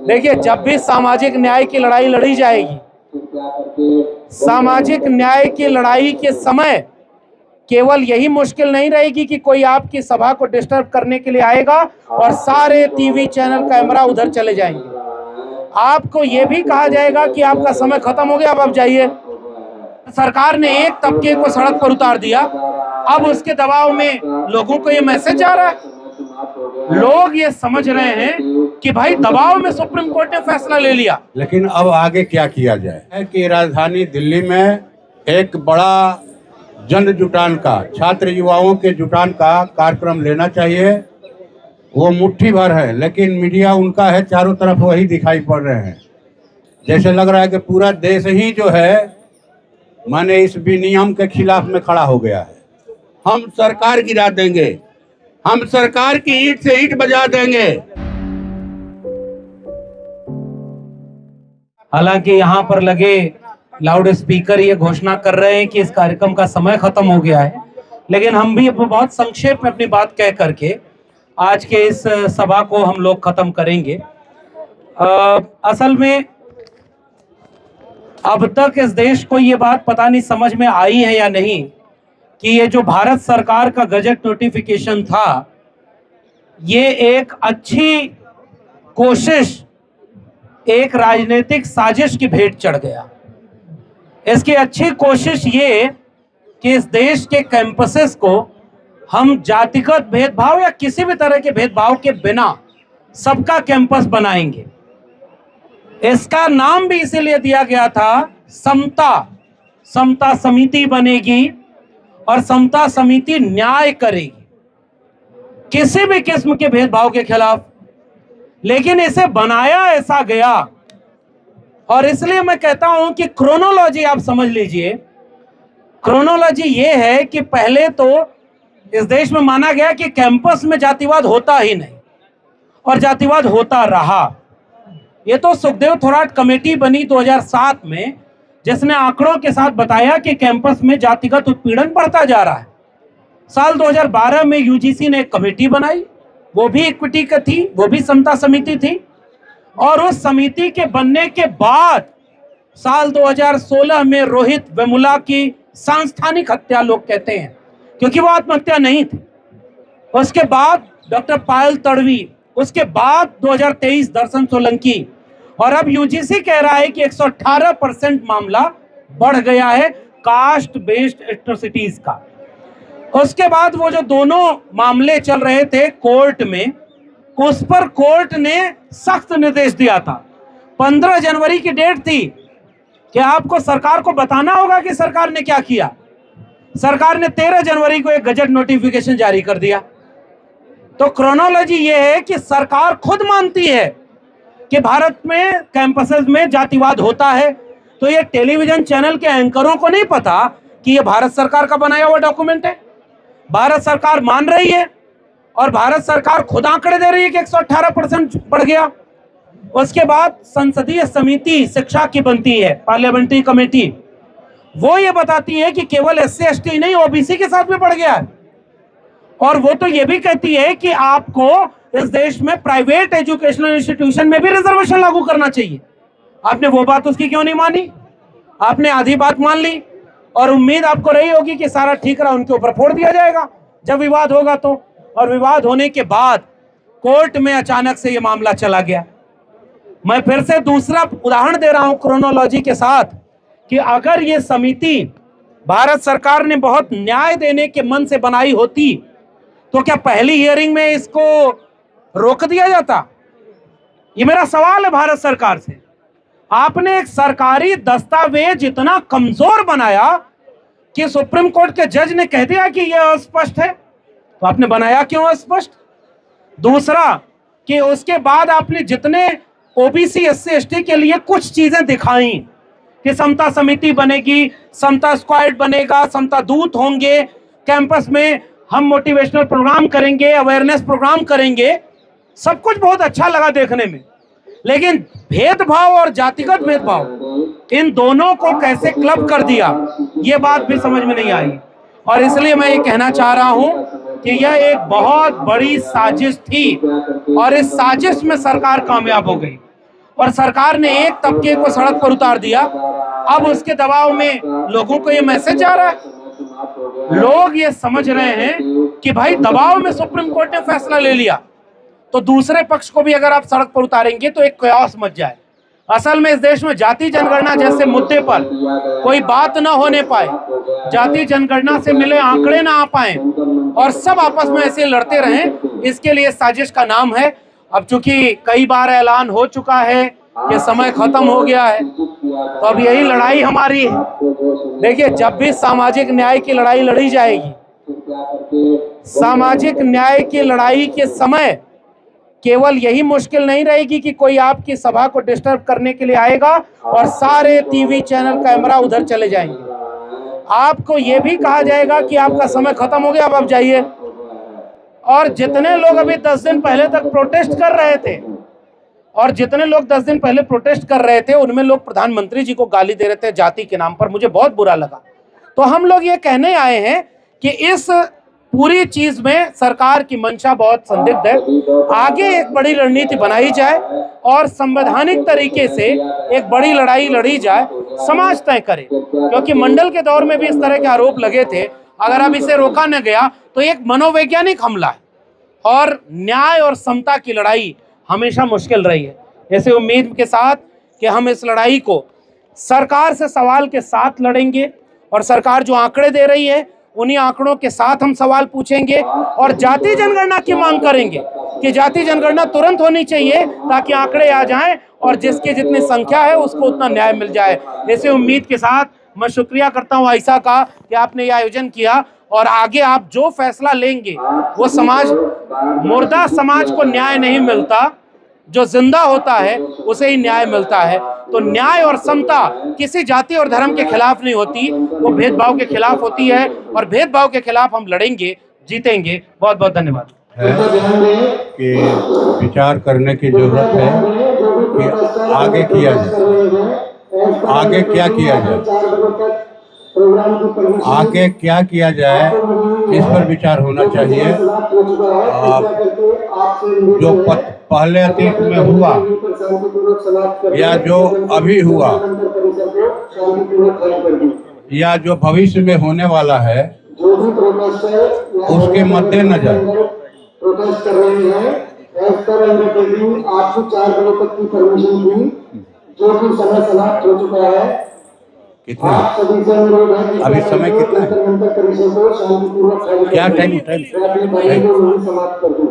देखिए, जब भी सामाजिक न्याय की लड़ाई लड़ी जाएगी, सामाजिक न्याय की लड़ाई के समय केवल यही मुश्किल नहीं रहेगी कि कोई आपकी सभा को डिस्टर्ब करने के लिए आएगा और सारे टीवी चैनल कैमरा उधर चले जाएंगे। आपको यह भी कहा जाएगा कि आपका समय खत्म हो गया, अब आप जाइए। सरकार ने एक तबके को सड़क पर उतार दिया, अब उसके दबाव में लोगों को ये मैसेज जा रहा है। लोग ये समझ रहे हैं कि भाई दबाव में सुप्रीम कोर्ट ने फैसला ले लिया। लेकिन अब आगे क्या किया जाए है कि राजधानी दिल्ली में एक बड़ा जन जुटान का, छात्र युवाओं के जुटान का कार्यक्रम लेना चाहिए। वो मुट्ठी भर है, लेकिन मीडिया उनका है, चारों तरफ वही दिखाई पड़ रहे हैं। जैसे लग रहा है कि पूरा देश ही जो है माने इस विनियम के खिलाफ में खड़ा हो गया है। हम सरकार गिरा देंगे, हम सरकार की ईंट से ईंट बजा देंगे। हालांकि यहाँ पर लगे लाउड स्पीकर ये घोषणा कर रहे हैं कि इस कार्यक्रम का समय खत्म हो गया है, लेकिन हम भी बहुत संक्षेप में अपनी बात कह करके आज के इस सभा को हम लोग खत्म करेंगे। असल में अब तक इस देश को ये बात पता नहीं समझ में आई है या नहीं कि ये जो भारत सरकार का गजट नोटिफिकेशन था, ये एक अच्छी कोशिश, एक राजनीतिक साजिश की भेंट चढ़ गया। इसकी अच्छी कोशिश ये कि इस देश के कैंपसेस को हम जातिगत भेदभाव या किसी भी तरह के भेदभाव के बिना सबका कैंपस बनाएंगे। इसका नाम भी इसीलिए दिया गया था समता समिति बनेगी और समता समिति न्याय करेगी किसी भी किस्म के भेदभाव के खिलाफ। लेकिन इसे बनाया ऐसा गया, और इसलिए मैं कहता हूं कि क्रोनोलॉजी आप समझ लीजिए। क्रोनोलॉजी ये है कि पहले तो इस देश में माना गया कि कैंपस में जातिवाद होता ही नहीं, और जातिवाद होता रहा। ये तो सुखदेव थोराट कमेटी बनी 2007 में, जिसने आंकड़ों के साथ बताया कि कैंपस में जातिगत उत्पीड़न बढ़ता जा रहा है। साल 2012 में यूजीसी ने एक कमेटी बनाई, वो भी इक्विटी का थी, वो भी समता समिति थी, और उस समिति के बनने के बाद साल 2016 में रोहित वेमुला की सांस्थानिक हत्या लोग कहते हैं, क्योंकि वो आत्महत्या नहीं थी। उसके बाद डॉक्टर पायल तड़वी, उसके बाद 2023 दर्शन सोलंकी, और अब यूजीसी कह रहा है कि 118% मामला बढ़ गया है कास्ट बेस्ड एट्रोसिटीज का। उसके बाद वो जो दोनों मामले चल रहे थे कोर्ट में, उस पर कोर्ट ने सख्त निर्देश दिया था। 15 जनवरी की डेट थी कि आपको सरकार को बताना होगा कि सरकार ने क्या किया। सरकार ने 13 जनवरी को एक गजट नोटिफिकेशन जारी कर दिया। तो क्रोनोलॉजी ये है कि सरकार खुद मानती है कि भारत में कैंपसेस में जातिवाद होता है, तो ये टेलीविजन चैनल के एंकरों को नहीं पता कि ये भारत सरकार का बनाया हुआ डॉक्यूमेंट है। भारत सरकार मान रही है, और भारत सरकार खुद आंकड़े दे रही है कि 118% बढ़ गया। उसके बाद संसदीय समिति शिक्षा की बनती है, पार्लियामेंट्री कमेटी, वो ये बताती है कि केवल एससी एसटी नहीं, ओबीसी के साथ भी बढ़ गया है। और वो तो ये भी कहती है कि आपको इस देश में प्राइवेट एजुकेशनल इंस्टीट्यूशन में भी रिजर्वेशन लागू करना चाहिए। आपने वो बात उसकी क्यों नहीं मानी? आपने आधी बात मान ली, और उम्मीद आपको रही होगी कि सारा ठीक रहा, उनके ऊपर फोड़ दिया जाएगा जब विवाद होगा तो। और विवाद होने के बाद कोर्ट में अचानक से ये मामला चला गया। मैं फिर से दूसरा उदाहरण दे रहा हूं क्रोनोलॉजी के साथ कि अगर ये समिति भारत सरकार ने बहुत न्याय देने के मन से बनाई होती, तो क्या पहली हियरिंग में इसको रोक दिया जाता? ये मेरा सवाल है भारत सरकार से। आपने एक सरकारी दस्तावेज इतना कमजोर बनाया कि सुप्रीम कोर्ट के जज ने कह दिया कि यह अस्पष्ट है, तो आपने बनाया क्यों अस्पष्ट? दूसरा कि उसके बाद आपने जितने ओबीसी एससी एसटी के लिए कुछ चीजें दिखाई कि समता समिति बनेगी, समता स्क्वाड बनेगा, समता दूत होंगे, कैंपस में हम मोटिवेशनल प्रोग्राम करेंगे, अवेयरनेस प्रोग्राम करेंगे, सब कुछ बहुत अच्छा लगा देखने में। लेकिन भेदभाव और जातिगत भेदभाव, इन दोनों को कैसे क्लब कर दिया, ये बात भी समझ में नहीं आई। और इसलिए मैं ये कहना चाह रहा हूं कि यह एक बहुत बड़ी साजिश थी, और इस साजिश में सरकार कामयाब हो गई। और सरकार ने एक तबके को सड़क पर उतार दिया। अब उसके दबाव में लोगों को ये मैसेज जा रहा है, लोग ये समझ रहे हैं कि भाई दबाव में सुप्रीम कोर्ट ने फैसला ले लिया तो दूसरे पक्ष को भी अगर आप सड़क पर उतारेंगे तो एक कयास मच जाए। असल में इस देश में जाति जनगणना जैसे मुद्दे पर कोई बात ना होने पाए, जाति जनगणना से मिले आंकड़े ना आ पाए और सब आपस में ऐसे लड़ते रहें, इसके लिए साजिश का नाम है। अब चूंकि कई बार ऐलान हो चुका है कि समय खत्म हो गया है, तो अब यही लड़ाई हमारी है। देखिए, जब भी सामाजिक न्याय की लड़ाई लड़ी जाएगी, सामाजिक न्याय की लड़ाई के समय केवल यही मुश्किल नहीं रहेगी कि कोई आपकी सभा को डिस्टर्ब करने के लिए आएगा और सारे टीवी चैनल कैमरा उधर चले जाएंगे। आपको यह भी कहा जाएगा कि आपका समय खत्म हो गया, अब आप जाइए। और जितने लोग अभी 10 दिन पहले तक प्रोटेस्ट कर रहे थे उनमें लोग प्रधानमंत्री जी को गाली दे रहे थे जाति के नाम पर। मुझे बहुत बुरा लगा। तो हम लोग ये कहने आए हैं कि इस पूरी चीज में सरकार की मंशा बहुत संदिग्ध है। आगे एक बड़ी रणनीति बनाई जाए और संवैधानिक तरीके से एक बड़ी लड़ाई लड़ी जाए, समाज तय करे। क्योंकि मंडल के दौर में भी इस तरह के आरोप लगे थे, अगर अब इसे रोका न गया तो एक मनोवैज्ञानिक हमला है और न्याय और समता की लड़ाई हमेशा मुश्किल रही है। ऐसे उम्मीद के साथ कि हम इस लड़ाई को सरकार से सवाल के साथ लड़ेंगे और सरकार जो आंकड़े दे रही है उन्हीं आंकड़ों के साथ हम सवाल पूछेंगे और जाति जनगणना की मांग करेंगे कि जाति जनगणना तुरंत होनी चाहिए ताकि आंकड़े आ जाएं और जिसकी जितनी संख्या है उसको उतना न्याय मिल जाए। ऐसे उम्मीद के साथ मैं शुक्रिया करता हूं आयशा का कि आपने ये आयोजन किया और आगे आप जो फैसला लेंगे वो मुर्दा समाज को न्याय नहीं मिलता, जो जिंदा होता है उसे ही न्याय मिलता है। तो न्याय और समता किसी जाति और धर्म के खिलाफ नहीं होती, वो भेदभाव के खिलाफ होती है और भेदभाव के खिलाफ हम लड़ेंगे, जीतेंगे। बहुत बहुत धन्यवाद। कि विचार करने की जरूरत है कि आगे किया जाए, आगे क्या किया जाए, आगे क्या किया जाए, इस पर विचार होना चाहिए। जो पहले अतीत में हुआ या जो अभी हुआ या जो भविष्य में होने वाला है, उसके मद्देनजर प्रोटेस्ट कर रहे हैं। एज पर अंडरटेकिंग 8 से 4 बजे तक की परमिशन थी, जो कि समय समाप्त हो चुका है। कितना आप सभी से अनुरोध है कि अभी समय कितना है, क्या टाइम समाप्त कर दूं।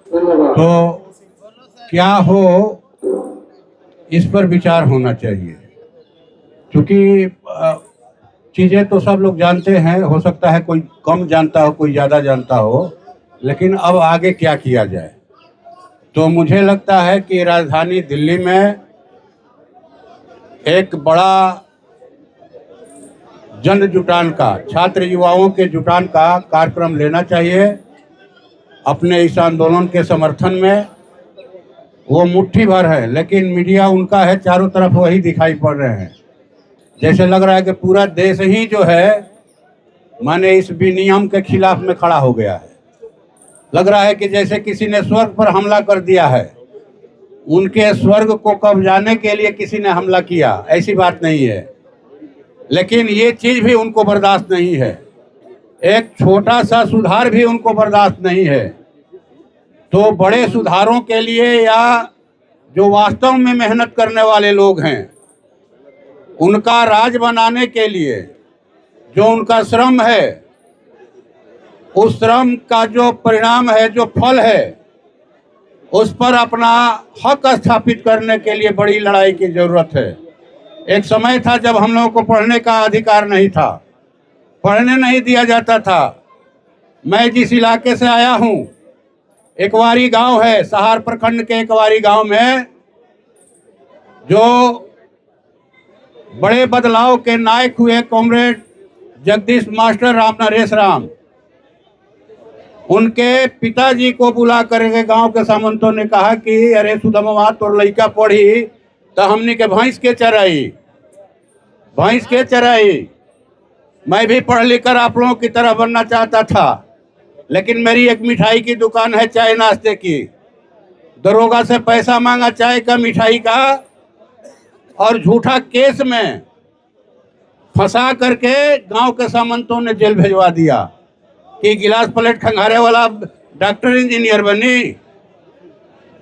धन्यवाद। तो क्या हो, इस पर विचार होना चाहिए। क्योंकि चीजें तो सब लोग जानते हैं, हो सकता है कोई कम जानता हो, कोई ज्यादा जानता हो, लेकिन अब आगे क्या किया जाए। तो मुझे लगता है कि राजधानी दिल्ली में एक बड़ा जन जुटान का, छात्र युवाओं के जुटान का कार्यक्रम लेना चाहिए अपने इस आंदोलन के समर्थन में। वो मुट्ठी भर है, लेकिन मीडिया उनका है, चारों तरफ वही दिखाई पड़ रहे हैं। जैसे लग रहा है कि पूरा देश ही जो है माने इस विनियम के खिलाफ में खड़ा हो गया है। लग रहा है कि जैसे किसी ने स्वर्ग पर हमला कर दिया है, उनके स्वर्ग को कब्जाने के लिए किसी ने हमला किया, ऐसी बात नहीं है। लेकिन ये चीज भी उनको बर्दाश्त नहीं है, एक छोटा सा सुधार भी उनको बर्दाश्त नहीं है। तो बड़े सुधारों के लिए या जो वास्तव में मेहनत करने वाले लोग हैं, उनका राज बनाने के लिए जो उनका श्रम है, उस श्रम का जो परिणाम है, जो फल है, उस पर अपना हक स्थापित करने के लिए बड़ी लड़ाई की जरूरत है। एक समय था जब हम लोगों को पढ़ने का अधिकार नहीं था, पढ़ने नहीं दिया जाता था। मैं जिस इलाके से आया हूँ, एकवारी गांव है, सहार प्रखंड के एकवारी गांव में, जो बड़े बदलाव के नायक हुए कॉमरेड जगदीश मास्टर राम नरेश राम, उनके पिताजी को बुला करके गांव के सामंतों ने कहा कि अरे सुधमवा तोर लड़का पढ़ी तो हमने के भैंस के चराई। मैं भी पढ़ लिख कर आप लोगों की तरह बनना चाहता था, लेकिन मेरी एक मिठाई की दुकान है, चाय नाश्ते की। दरोगा से पैसा मांगा चाय का, मिठाई का, और झूठा केस में फंसा करके गांव के सामंतों ने जेल भिजवा दिया कि गिलास प्लेट खंगारे वाला डॉक्टर इंजीनियर बनी।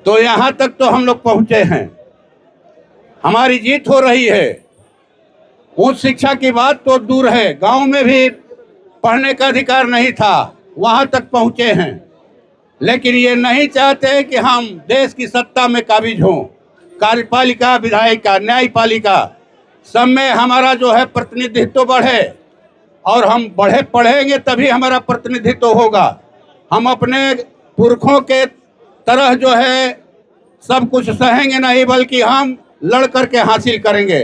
तो यहाँ तक तो हम लोग पहुँचे हैं, हमारी जीत हो रही है। उच्च शिक्षा की बात तो दूर है, गांव में भी पढ़ने का अधिकार नहीं था, वहाँ तक पहुँचे हैं। लेकिन ये नहीं चाहते कि हम देश की सत्ता में काबिज हों। कार्यपालिका, विधायिका, न्यायपालिका सब में हमारा जो है प्रतिनिधित्व बढ़े, और हम पढ़ेंगे तभी हमारा प्रतिनिधित्व होगा। हम अपने पुरखों के तरह जो है सब कुछ सहेंगे नहीं, बल्कि हम लड़ करके हासिल करेंगे।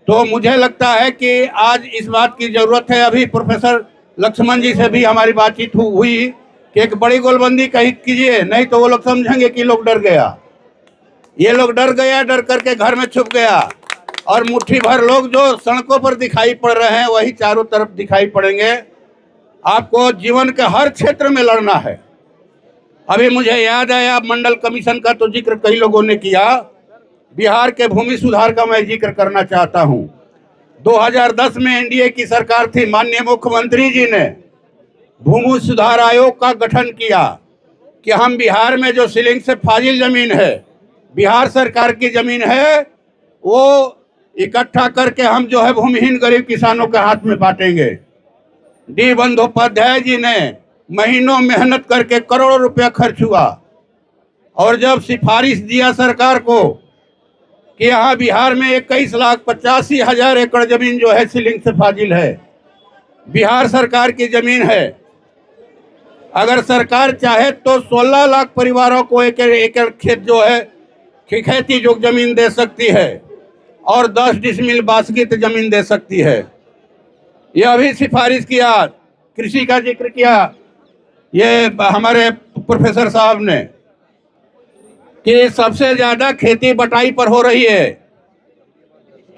तो मुझे लगता है कि आज इस बात की ज़रूरत है। अभी प्रोफेसर लक्ष्मण जी से भी हमारी बातचीत हुई कि एक बड़ी गोलबंदी कीजिए, नहीं तो वो लोग समझेंगे कि लोग डर गया। ये लोग डर गया, डर करके घर में छुप गया, और मुट्ठी भर लोग जो सड़कों पर दिखाई पड़ रहे हैं वही चारों तरफ दिखाई पड़ेंगे। आपको जीवन के हर क्षेत्र में लड़ना है। अभी मुझे याद आया, मंडल कमीशन का तो जिक्र कई लोगों ने किया, बिहार के भूमि सुधार का मैं जिक्र करना चाहता हूं। 2010 में एनडीए की सरकार थी, माननीय मुख्यमंत्री जी ने भूमि सुधार आयोग का गठन किया कि हम बिहार में जो सीलिंग से फाजिल जमीन है, बिहार सरकार की जमीन है, वो इकट्ठा करके हम जो है भूमिहीन गरीब किसानों के हाथ में बांटेंगे। डी बंदोपाध्याय जी ने महीनों मेहनत करके करोड़ों रुपया खर्च हुआ, और जब सिफारिश दिया सरकार को कि यहाँ बिहार में 21,85,000 एकड़ जमीन जो है सीलिंग से फाजिल है, बिहार सरकार की जमीन है। अगर सरकार चाहे तो 16 लाख परिवारों को एक एकड़ खेत जो है खेती जो जमीन दे सकती है, और 10 डिसमिल बासगीत जमीन दे सकती है। यह अभी सिफारिश किया, कृषि का जिक्र किया ये हमारे प्रोफेसर साहब ने कि सबसे ज्यादा खेती बटाई पर हो रही है,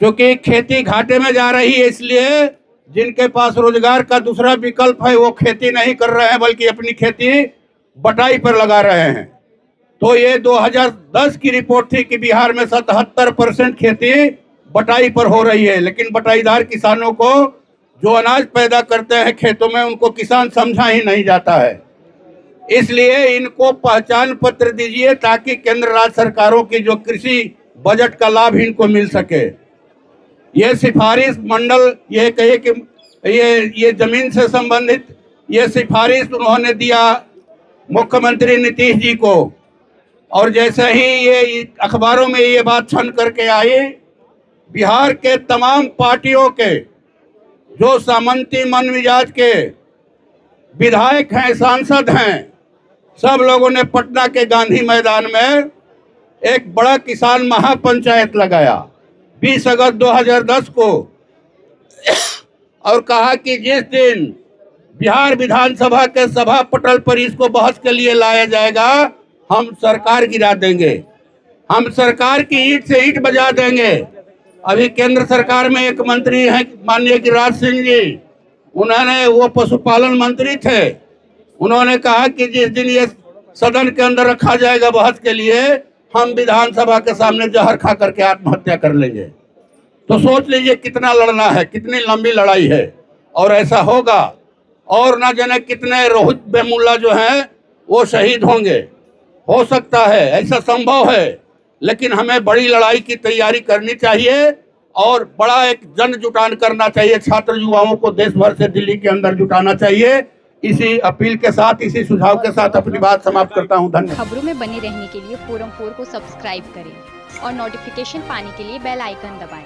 क्योंकि खेती घाटे में जा रही है। इसलिए जिनके पास रोजगार का दूसरा विकल्प है वो खेती नहीं कर रहे हैं, बल्कि अपनी खेती बटाई पर लगा रहे हैं। तो ये 2010 की रिपोर्ट थी कि बिहार में 77% खेती बटाई पर हो रही है, लेकिन बटाईदार किसानों को जो अनाज पैदा करते हैं खेतों में, उनको किसान समझा ही नहीं जाता है। इसलिए इनको पहचान पत्र दीजिए ताकि केंद्र राज्य सरकारों की जो कृषि बजट का लाभ इनको मिल सके। ये सिफारिश मंडल ये कहे कि ये जमीन से संबंधित ये सिफारिश उन्होंने दिया मुख्यमंत्री नीतीश जी को, और जैसे ही ये अखबारों में ये बात छन करके आई, बिहार के तमाम पार्टियों के जो सामंती मन मिजाज के विधायक हैं, सांसद हैं, सब लोगों ने पटना के गांधी मैदान में एक बड़ा किसान महापंचायत लगाया 20 अगस्त 2010 को, और कहा कि जिस दिन बिहार विधानसभा के सभा पटल पर इसको बहस के लिए लाया जाएगा, हम सरकार गिरा देंगे, हम सरकार की ईंट से ईंट बजा देंगे। अभी केंद्र सरकार में एक मंत्री हैं माननीय गिरिराज सिंह जी, उन्होंने वो पशुपालन मंत्री थे, उन्होंने कहा कि जिस दिन ये सदन के अंदर रखा जाएगा बहस के लिए, हम विधानसभा के सामने जहर खा करके आत्महत्या कर लेंगे। तो सोच लीजिए कितना लड़ना है, कितनी लंबी लड़ाई है, और ऐसा होगा। और ना जाने कितने रोहित वेमुला जो हैं वो शहीद होंगे, हो सकता है, ऐसा संभव है। लेकिन हमें बड़ी लड़ाई की तैयारी करनी चाहिए और बड़ा एक जन जुटान करना चाहिए। छात्र युवाओं को देश भर से दिल्ली के अंदर जुटाना चाहिए। इसी अपील के साथ, इसी सुझाव के साथ अपनी बात समाप्त करता हूं। धन्यवाद। खबरों में बने रहने के लिए फोरम 4 को सब्सक्राइब करें और नोटिफिकेशन पाने के लिए बेल आइकन दबाएं।